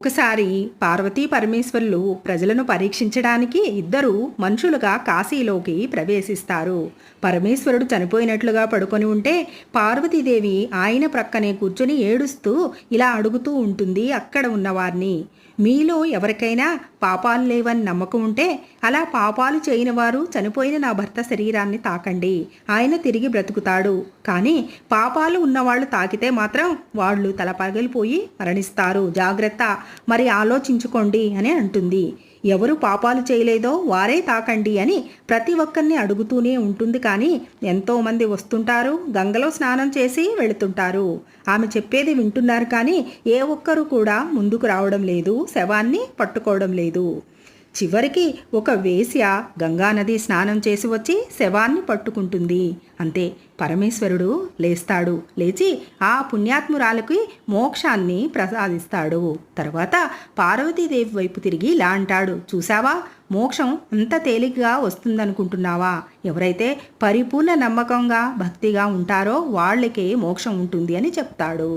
ఒకసారి పార్వతీ పరమేశ్వరులు ప్రజలను పరీక్షించడానికి ఇద్దరు మనుషులుగా కాశీలోకి ప్రవేశిస్తారు. పరమేశ్వరుడు చనిపోయినట్లుగా పడుకొని ఉంటే పార్వతీదేవి ఆయన ప్రక్కనే కూర్చొని ఏడుస్తూ ఇలా అడుగుతూ ఉంటుంది అక్కడ ఉన్నవారిని, మీలో ఎవరికైనా పాపాలు లేవని నమ్మకం ఉంటే అలా పాపాలు చేయని వారు చనిపోయిన నా భర్త శరీరాన్ని తాకండి, ఆయన తిరిగి బ్రతుకుతాడు. కానీ పాపాలు ఉన్నవాళ్ళు తాకితే మాత్రం వాళ్ళు తల పగిలిపోయి మరణిస్తారు, జాగ్రత్త, మరి ఆలోచించుకోండి అని అంటుంది. ఎవరు పాపాలు చేయలేదో వారే తాకండి అని ప్రతి ఒక్కరిని అడుగుతూనే ఉంటుంది. కానీ ఎంతోమంది వస్తుంటారు, గంగలో స్నానం చేసి వెళుతుంటారు. ఆమె చెప్పేది వింటున్నారు, కానీ ఏ ఒక్కరూ కూడా ముందుకు రావడం లేదు, శవాన్ని పట్టుకోవడం లేదు. చివరికి ఒక వేశ్య గంగానది స్నానం చేసి వచ్చి శవాన్ని పట్టుకుంటుంది. అంతే, పరమేశ్వరుడు లేస్తాడు. లేచి ఆ పుణ్యాత్మురాలకి మోక్షాన్ని ప్రసాదిస్తాడు. తర్వాత పార్వతీదేవి వైపు తిరిగి ఇలా అంటాడు, చూసావా, మోక్షం అంత తేలిగ్గా వస్తుందనుకుంటున్నావా? ఎవరైతే పరిపూర్ణ నమ్మకంగా భక్తిగా ఉంటారో వాళ్ళకే మోక్షం ఉంటుంది అని చెప్తాడు.